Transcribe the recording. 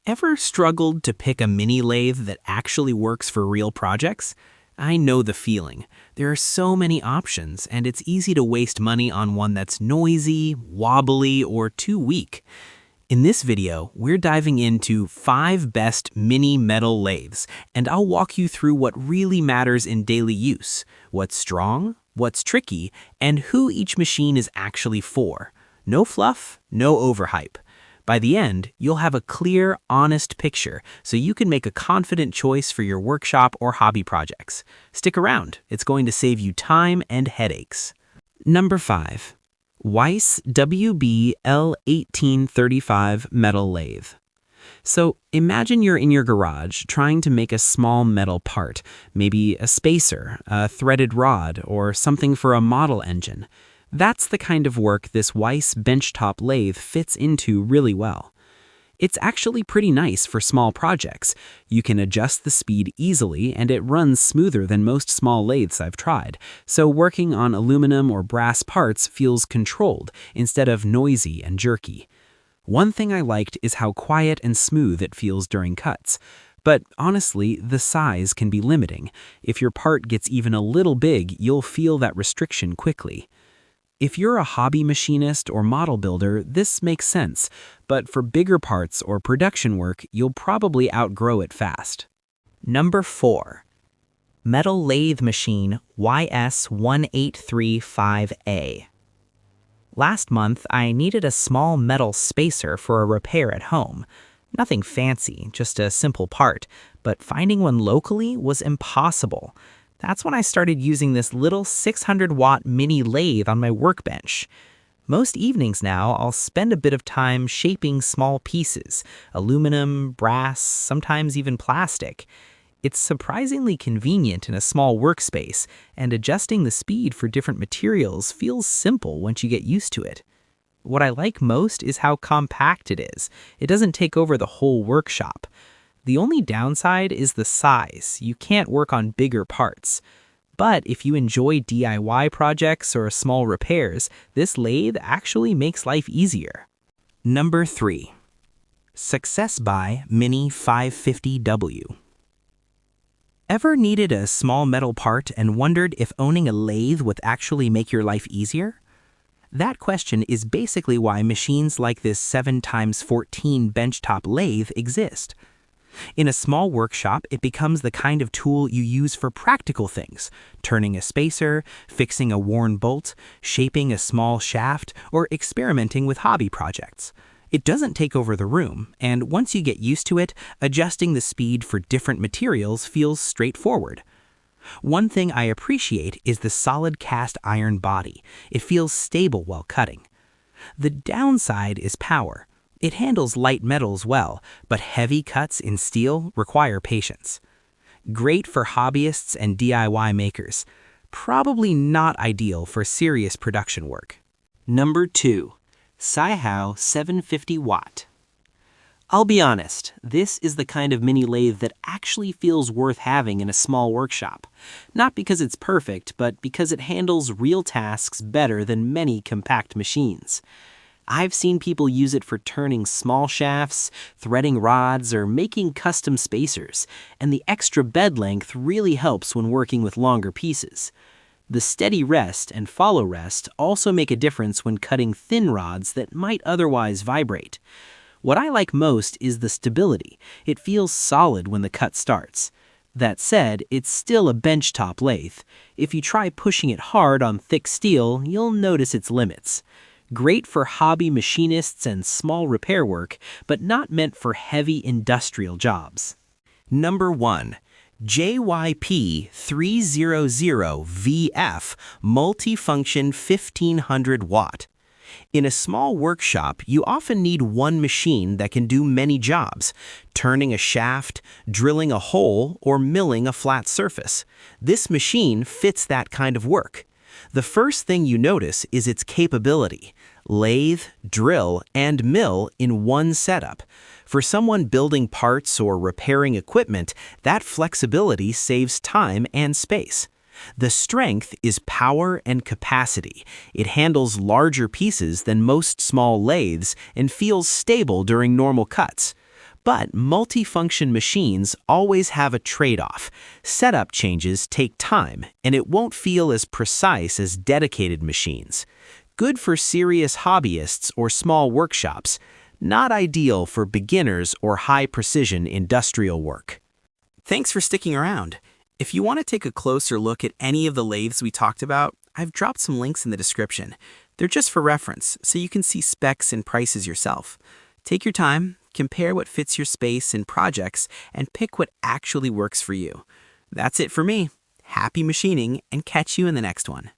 Ever struggled to pick a mini lathe that actually works for real projects? I know the feeling. There are so many options, and it's easy to waste money on one that's noisy, wobbly, or too weak. In this video, we're diving into 5 best mini metal lathes, and I'll walk you through what really matters in daily use, what's strong, what's tricky, and who each machine is actually for. No fluff, no overhype. By the end, you'll have a clear, honest picture so you can make a confident choice for your workshop or hobby projects. Stick around, it's going to save you time and headaches. Number 5. WEISS WBL1835 Metal Lathe. So imagine you're in your garage trying to make a small metal part, maybe a spacer, a threaded rod, or something for a model engine. That's the kind of work this WEISS Benchtop lathe fits into really well. It's actually pretty nice for small projects. You can adjust the speed easily and it runs smoother than most small lathes I've tried, so working on aluminum or brass parts feels controlled instead of noisy and jerky. One thing I liked is how quiet and smooth it feels during cuts. But honestly, the size can be limiting. If your part gets even a little big, you'll feel that restriction quickly. If you're a hobby machinist or model builder, this makes sense, but for bigger parts or production work, you'll probably outgrow it fast. Number 4. Metal Lathe Machine WEISS1835A. Last month, I needed a small metal spacer for a repair at home. Nothing fancy, just a simple part, but finding one locally was impossible. That's when I started using this little 600-watt mini lathe on my workbench. Most evenings now, I'll spend a bit of time shaping small pieces, aluminum, brass, sometimes even plastic. It's surprisingly convenient in a small workspace, and adjusting the speed for different materials feels simple once you get used to it. What I like most is how compact it is. It doesn't take over the whole workshop. The only downside is the size. You can't work on bigger parts. But if you enjoy DIY projects or small repairs, this lathe actually makes life easier. Number 3. SucceBuy Mini 550W. Ever needed a small metal part and wondered if owning a lathe would actually make your life easier? That question is basically why machines like this 7x14 benchtop lathe exist. In a small workshop, it becomes the kind of tool you use for practical things, turning a spacer, fixing a worn bolt, shaping a small shaft, or experimenting with hobby projects. It doesn't take over the room, and once you get used to it, adjusting the speed for different materials feels straightforward. One thing I appreciate is the solid cast iron body. It feels stable while cutting. The downside is power. It handles light metals well, but heavy cuts in steel require patience. Great for hobbyists and DIY makers. Probably not ideal for serious production work. Number 2. SIHAO 750 watt. I'll be honest, this is the kind of mini lathe that actually feels worth having in a small workshop. Not because it's perfect, but because it handles real tasks better than many compact machines. I've seen people use it for turning small shafts, threading rods, or making custom spacers, and the extra bed length really helps when working with longer pieces. The steady rest and follow rest also make a difference when cutting thin rods that might otherwise vibrate. What I like most is the stability. It feels solid when the cut starts. That said, it's still a benchtop lathe. If you try pushing it hard on thick steel, you'll notice its limits. Great for hobby machinists and small repair work, but not meant for heavy industrial jobs. Number 1. JYP300VF Multi-Function 1500 watt. In a small workshop, you often need one machine that can do many jobs, turning a shaft, drilling a hole, or milling a flat surface. This machine fits that kind of work. The first thing you notice is its capability: lathe, drill, and mill in one setup. For someone building parts or repairing equipment, that flexibility saves time and space. The strength is power and capacity. It handles larger pieces than most small lathes and feels stable during normal cuts. But multi-function machines always have a trade-off. Setup changes take time, and it won't feel as precise as dedicated machines. Good for serious hobbyists or small workshops, not ideal for beginners or high-precision industrial work. Thanks for sticking around. If you want to take a closer look at any of the lathes we talked about, I've dropped some links in the description. They're just for reference, so you can see specs and prices yourself. Take your time, compare what fits your space and projects, and pick what actually works for you. That's it for me. Happy machining, and catch you in the next one.